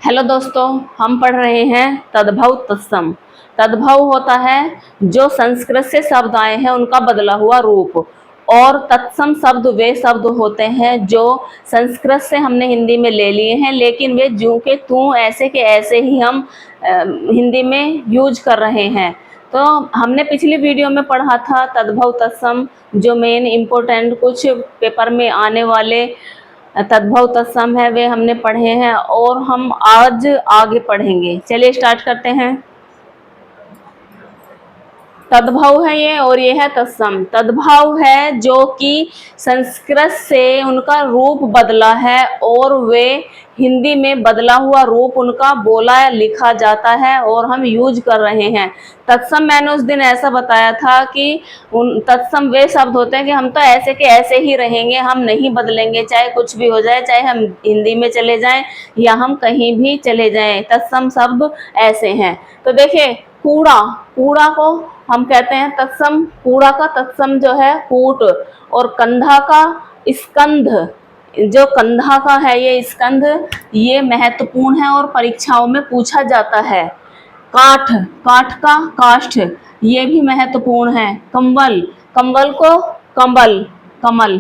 Hello दोस्तों, हम पढ़ रहे हैं तद्भव तत्सम। तद्भव होता है जो संस्कृत से शब्द आए हैं उनका बदला हुआ रूप, और तत्सम शब्द वे शब्द होते हैं जो संस्कृत से हमने हिंदी में ले लिए हैं, लेकिन वे जूं के तूं ऐसे के ऐसे ही हम हिंदी में यूज कर रहे हैं। तो हमने पिछली वीडियो में पढ़ा था तद्भव तत्सम, जो मेन इम्पोर्टेंट कुछ पेपर में आने वाले तद्भव तत्सम है वे हमने पढ़े हैं, और हम आज आगे पढ़ेंगे। चलिए स्टार्ट करते हैं। तद्भव है ये, और ये है तत्सम। तद्भव है जो कि संस्कृत से उनका रूप बदला है और वे हिंदी में बदला हुआ रूप उनका बोला या लिखा जाता है और हम यूज कर रहे हैं। तत्सम मैंने उस दिन ऐसा बताया था कि उन तत्सम वे शब्द होते हैं कि हम तो ऐसे के ऐसे ही रहेंगे, हम नहीं बदलेंगे, चाहे कुछ भी हो जाए, चाहे हम हिंदी में चले जाएं या हम कहीं भी चले जाएं। तत्सम शब्द ऐसे हैं। तो देखिए, कूड़ा, कूड़ा को हम कहते हैं तत्सम। कूड़ा का तत्सम जो है कूट, और कंधा का स्कंध। जो कंधा का है ये स्कंध, ये महत्वपूर्ण है और परीक्षाओं में पूछा जाता है। काठ, काठ का काष्ठ, ये भी महत्वपूर्ण है। कंबल, कंबल को कंबल, कमल,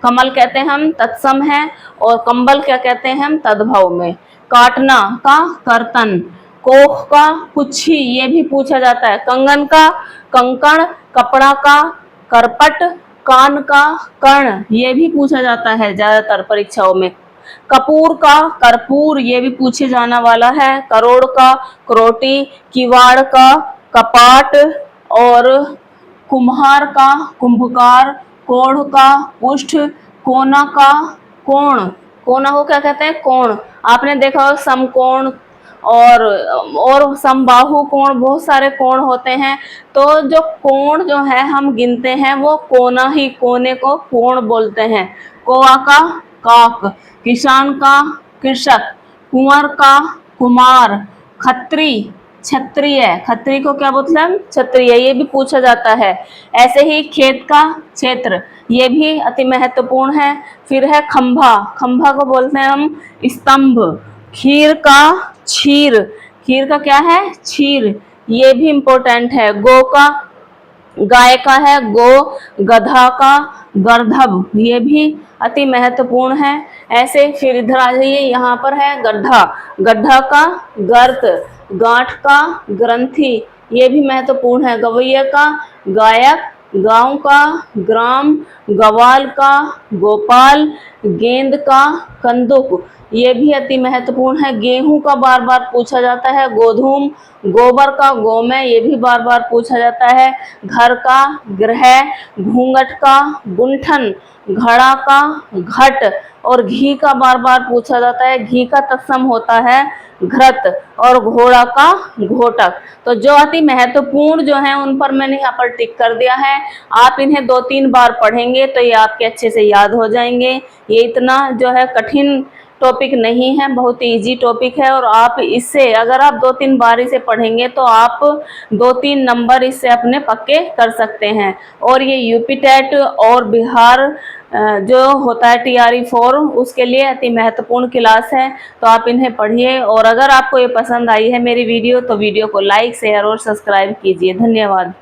कमल कहते हैं हम, तत्सम है। और कंबल क्या कहते हैं हम, तद्भव में। काटना का कर्तन, कोख का कुच्छी, ये भी पूछा जाता है। कंगन का कंकण, कपड़ा का करपट, कान का कर्ण, ये भी पूछा जाता है ज्यादातर परीक्षाओं में। कपूर का कर्पूर, ये भी पूछे जाने वाला है। करोड़ का करोटी, किवाड़ का कपाट, और कुम्हार का कुंभकार, कोढ़ का कुष्ठ, कोना का कोण। कोना को क्या कहते हैं, कोण। आपने देखा हो समकोण और समबाहु कोण, बहुत सारे कोण होते हैं। तो जो कोण जो है हम गिनते हैं वो कोना ही, कोने को कोण बोलते हैं। कौआ का काक, किसान का कृषक, कुंवर का कुमार, खत्री क्षत्रिय, खत्री को क्या बोलते हैं, क्षत्रिय, ये भी पूछा जाता है। ऐसे ही खेत का क्षेत्र, ये भी अति महत्वपूर्ण है। फिर है खंभा, खंभा को बोलते हैं हम स्तंभ। खीर का क्षीर, खीर का क्या है, क्षीर, ये भी इम्पोर्टेंट है। गो का, गाय का है गो। गधा का गर्धब, ये भी अति महत्वपूर्ण है। ऐसे फिर इधर आ जाइए, यहाँ पर है गड्ढा, गड्ढा का गर्त, गांठ का ग्रंथि, ये भी महत्वपूर्ण है। गवैया का गायक, गांव का ग्राम, गवाल का गोपाल, गेंद का कंदुक, ये भी अति महत्वपूर्ण है। गेहूं का बार बार पूछा जाता है, गोधूम। गोबर का गोमय, ये भी बार बार पूछा जाता है। घर का गृह, घूंघट का गुंठन, घड़ा का घट, और घी का बार बार पूछा जाता है। घी का तत्सम होता है घृत, और घोड़ा का घोटक। तो जो अति महत्वपूर्ण जो है उन पर मैंने यहाँ पर टिक कर दिया है। आप इन्हें 2-3 बार पढ़ेंगे तो ये आपके अच्छे से याद हो जाएंगे। ये इतना जो है कठिन टॉपिक नहीं है, बहुत इजी टॉपिक है। और आप इससे अगर आप 2-3 बार इसे पढ़ेंगे तो आप 2-3 नंबर इससे अपने पक्के कर सकते हैं। और ये यूपी टेट और बिहार जो होता है TRE 4, उसके लिए अति महत्वपूर्ण क्लास है। तो आप इन्हें पढ़िए, और अगर आपको ये पसंद आई है मेरी वीडियो तो वीडियो को लाइक, शेयर और सब्सक्राइब कीजिए। धन्यवाद।